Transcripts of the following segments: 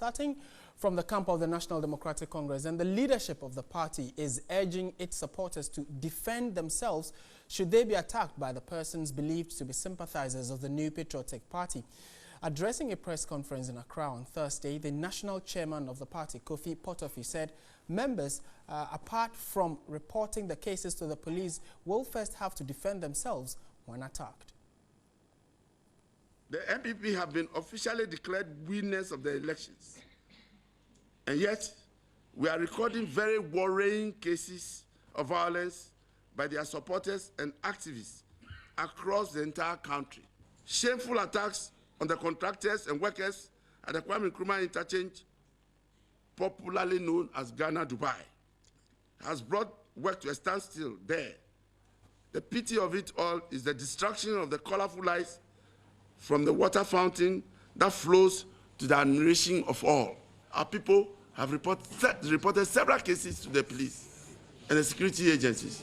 starting from the camp of the National Democratic Congress, and the leadership of the party is urging its supporters to defend themselves should they be attacked by the persons believed to be sympathizers of the New Patriotic Party. Addressing a press conference in Accra on Thursday, the national chairman of the party, Kofi Potofie, said members, apart from reporting the cases to the police, will first have to defend themselves when attacked. The NPP have been officially declared winners of the elections. And yet, we are recording very worrying cases of violence by their supporters and activists across the entire country. Shameful attacks on the contractors and workers at the Kwame Nkrumah interchange, popularly known as Ghana Dubai, has brought work to a standstill there. The pity of it all is the destruction of the colorful lights from the water fountain that flows to the admiration of all. Our people have reported several cases to the police and the security agencies,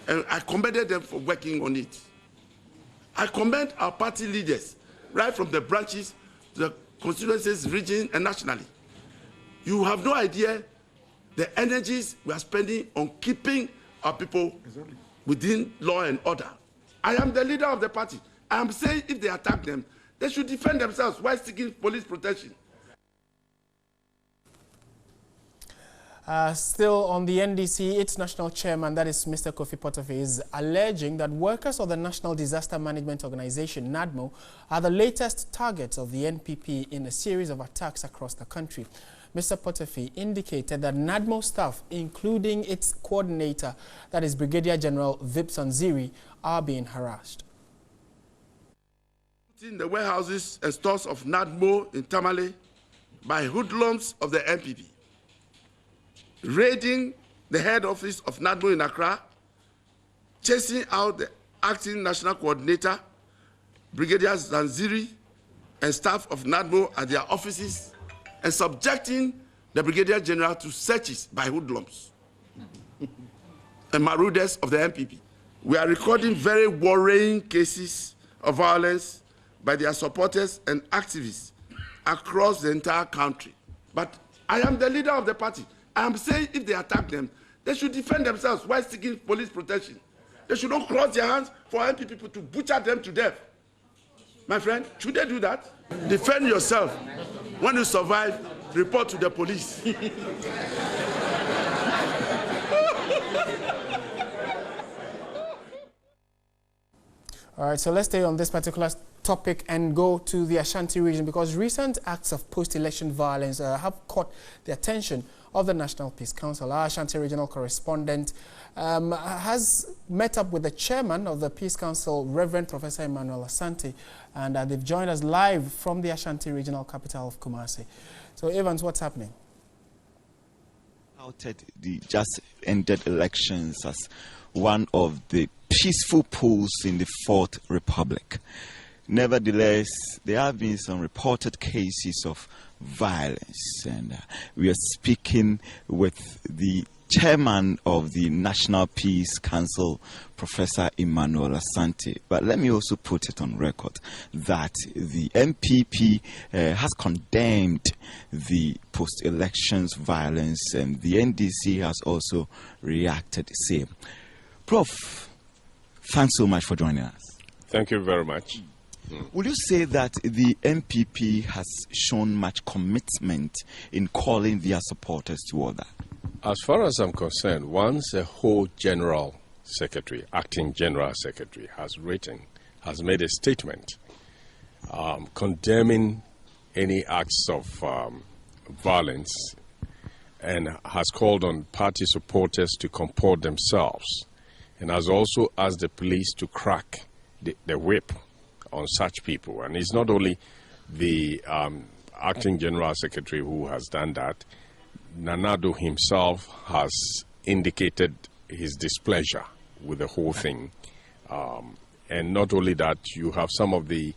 and I commended them for working on it. I commend our party leaders, right from the branches to the constituencies, region, and nationally. You have no idea the energies we are spending on keeping our people within law and order. I am the leader of the party. I am saying if they attack them, they should defend themselves while seeking police protection. Still on the NDC, its national chairman, that is Mr. Kofi Potofie, is alleging that workers of the National Disaster Management Organization, NADMO, are the latest targets of the NPP in a series of attacks across the country. Mr. Potofie indicated that NADMO staff, including its coordinator, that is Brigadier General Vips Onziri, are being harassed. In the warehouses and stores of NADMO in Tamale by hoodlums of the NPP, raiding the head office of NADMO in Accra, chasing out the acting national coordinator, Brigadier Zanziri, and staff of NADMO at their offices, and subjecting the Brigadier General to searches by hoodlums and marauders of the NPP. We are recording very worrying cases of violence by their supporters and activists across the entire country. But I am the leader of the party. I am saying if they attack them, they should defend themselves while seeking police protection. They should not cross their hands for NPP people to butcher them to death. My friend, should they do that? Defend yourself. When you survive, report to the police. All right, so let's stay on this particular topic and go to the Ashanti region, because recent acts of post-election violence have caught the attention of the National Peace Council. Our Ashanti regional correspondent has met up with the chairman of the Peace Council, Reverend Professor Emmanuel Asante, and they've joined us live from the Ashanti regional capital of Kumasi. So, Evans, what's happening? Touted the just ended elections as one of the peaceful polls in the Fourth Republic. Nevertheless, there have been some reported cases of violence, and we are speaking with the chairman of the National Peace Council, Professor Emmanuel Asante. But let me also put it on record that the MPP has condemned the post-elections violence, and the NDC has also reacted the same. Prof, thanks so much for joining us. Thank you very much. Would you say that the MPP has shown much commitment in calling their supporters to order? As far as I'm concerned, once a whole general secretary, acting general secretary, has made a statement condemning any acts of violence and has called on party supporters to comport themselves, and has also asked the police to crack the whip on such people. And it's not only the acting general secretary who has done that. Nanado himself has indicated his displeasure with the whole thing. And not only that, you have some of the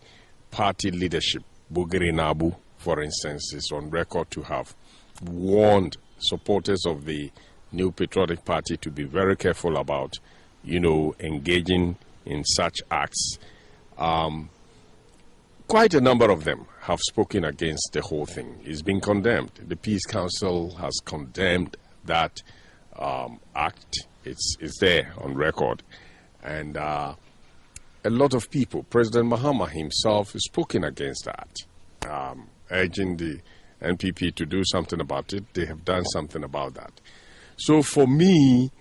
party leadership, Bugiri Nabu, for instance, is on record to have warned supporters of the New Patriotic Party to be very careful about, engaging in such acts. quite a number of them have spoken against the whole thing. It's been condemned. The Peace Council has condemned that act. It's there on record. And a lot of people, President Mahama himself, has spoken against that, urging the NPP to do something about it. They have done something about that. So for me,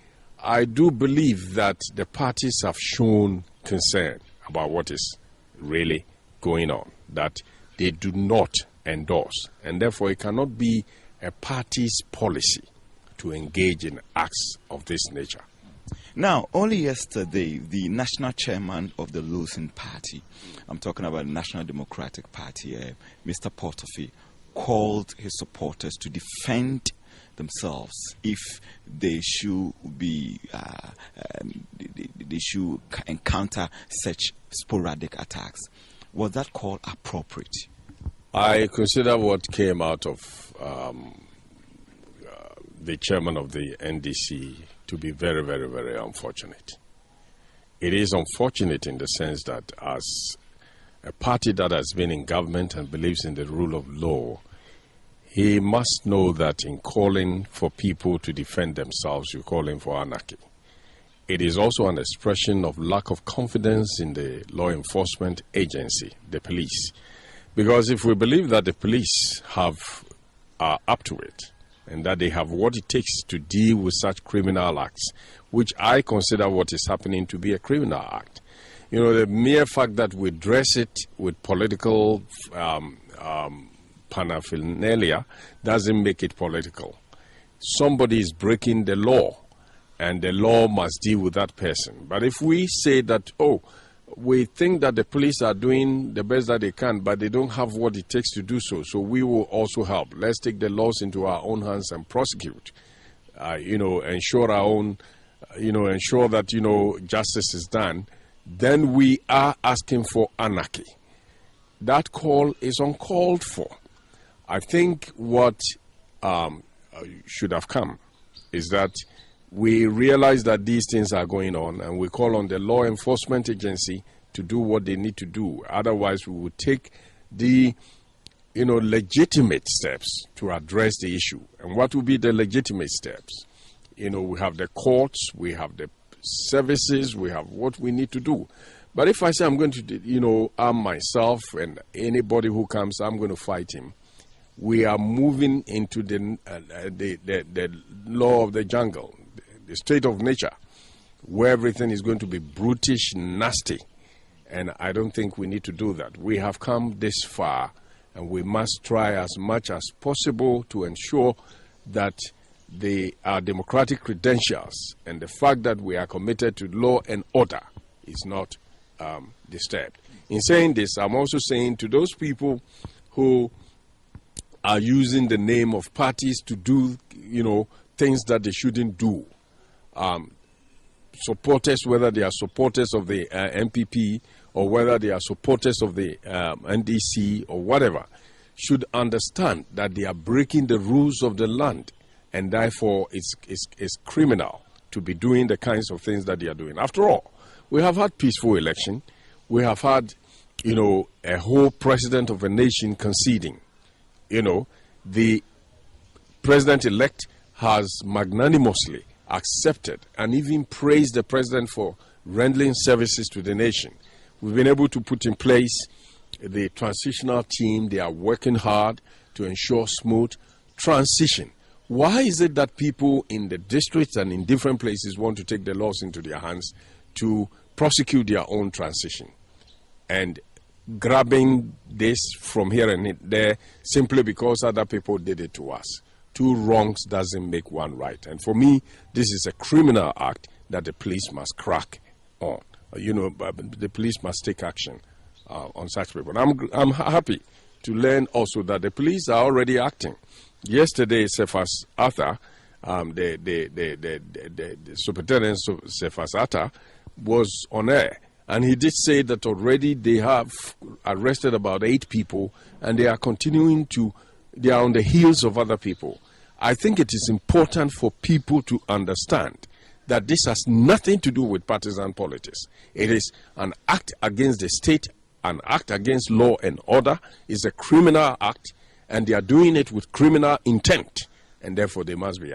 I do believe that the parties have shown concern about what is really going on, that they do not endorse, and therefore it cannot be a party's policy to engage in acts of this nature. Now, only yesterday, the national chairman of the losing party, I'm talking about the National Democratic Party, Mr. Portofi, called his supporters to defend themselves if they should be they should encounter such sporadic attacks. Was that call appropriate? I consider what came out of the chairman of the NDC to be very, very, very unfortunate. It is unfortunate in the sense that as a party that has been in government and believes in the rule of law, he must know that in calling for people to defend themselves, you're calling for anarchy. It is also an expression of lack of confidence in the law enforcement agency, the police. Because if we believe that the police are up to it, and that they have what it takes to deal with such criminal acts, which I consider what is happening to be a criminal act. You know, the mere fact that we dress it with political paraphernalia doesn't make it political. Somebody is breaking the law, and the law must deal with that person. But if we say that, oh, we think that the police are doing the best that they can, but they don't have what it takes to do so, so we will also help. Let's take the laws into our own hands and prosecute. Ensure our own, ensure that, justice is done. Then we are asking for anarchy. That call is uncalled for. I think what should have come is that we realize that these things are going on, and we call on the law enforcement agency to do what they need to do. Otherwise, we will take the legitimate steps to address the issue. And what will be the legitimate steps? We have the courts, we have the services, we have what we need to do. But if I say I'm going to, arm myself and anybody who comes, I'm going to fight him, we are moving into the law of the jungle, the state of nature, where everything is going to be brutish, nasty. And I don't think we need to do that. We have come this far, and we must try as much as possible to ensure that our democratic credentials and the fact that we are committed to law and order is not disturbed. In saying this, I'm also saying to those people who are using the name of parties to do, things that they shouldn't do. Supporters, whether they are supporters of the MPP or whether they are supporters of the NDC or whatever, should understand that they are breaking the rules of the land, and therefore it's criminal to be doing the kinds of things that they are doing. After all, we have had peaceful election. We have had, a whole president of a nation conceding. The president-elect has magnanimously accepted and even praised the president for rendering services to the nation. We've been able to put in place the transitional team. They are working hard to ensure smooth transition. Why is it that people in the districts and in different places want to take the laws into their hands to prosecute their own transition? And grabbing this from here and there simply because other people did it to us. Two wrongs doesn't make one right. And for me, this is a criminal act that the police must crack on. The police must take action on such people. I'm happy to learn also that the police are already acting. Yesterday, Cephas Arthur, the superintendent Cephas Arthur, was on air. And he did say that already they have arrested about 8 people, and they are they are on the heels of other people. I think it is important for people to understand that this has nothing to do with partisan politics. It is an act against the state an act against law and order, is a criminal act, and they are doing it with criminal intent, and therefore they must be,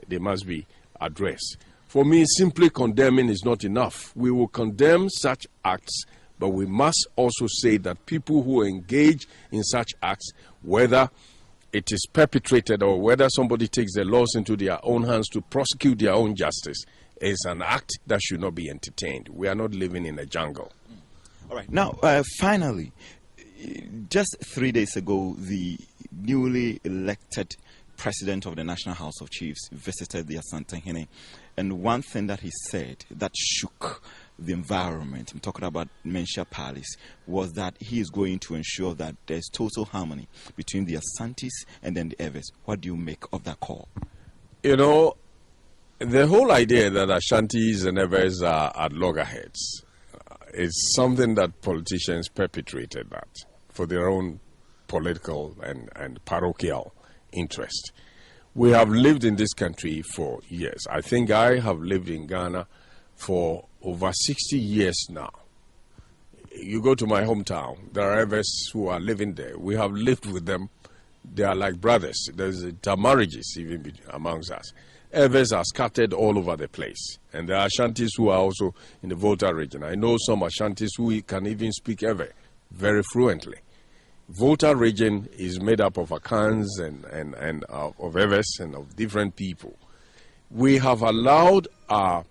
they must be addressed. For me, simply condemning is not enough. We will condemn such acts, but we must also say that people who engage in such acts, whether it is perpetrated or whether somebody takes the laws into their own hands to prosecute their own justice, is an act that should not be entertained. We are not living in a jungle. All right. Now, finally, just 3 days ago, the newly elected president of the National House of Chiefs visited the Asantehene, and one thing that he said that shook the environment, I'm talking about Menchia Palace, was that he is going to ensure that there's total harmony between the Asantes and then the Eves. What do you make of that call? You know, the whole idea that Ashantis and Eves are at loggerheads is something that politicians perpetrated that for their own political and parochial interest. We have lived in this country for years. I think I have lived in Ghana for over 60 years now. You go to my hometown, there are Eves who are living there. We have lived with them. They are like brothers. There are marriages even amongst us. Eves are scattered all over the place. And there are Ashantis who are also in the Volta region. I know some Ashantis who can even speak Ewe very fluently. Volta region is made up of Akans and of Eves and of different people. We have allowed our,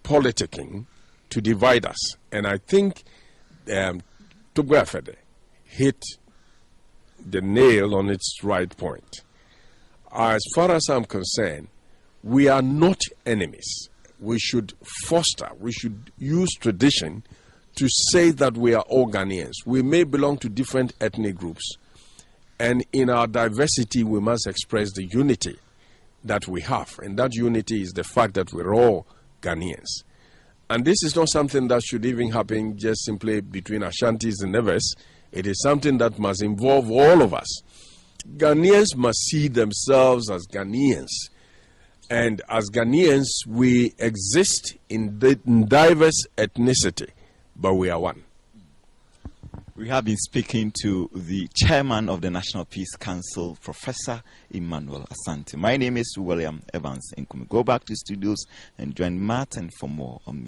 politicking to divide us. And I think Tugwafede hit the nail on its right point. As far as I'm concerned, we are not enemies. We should we should use tradition to say that we are all Ghanaians. We may belong to different ethnic groups, and in our diversity, we must express the unity that we have, and that unity is the fact that we're all Ghanaians. And this is not something that should even happen just simply between Ashantis and Eves. It is something that must involve all of us. Ghanaians must see themselves as Ghanaians. And as Ghanaians, we exist in diverse ethnicity, but we are one. We have been speaking to the chairman of the National Peace Council, Professor Emmanuel Asante. My name is William Evans Nkume. Go back to studios and join Martin for more on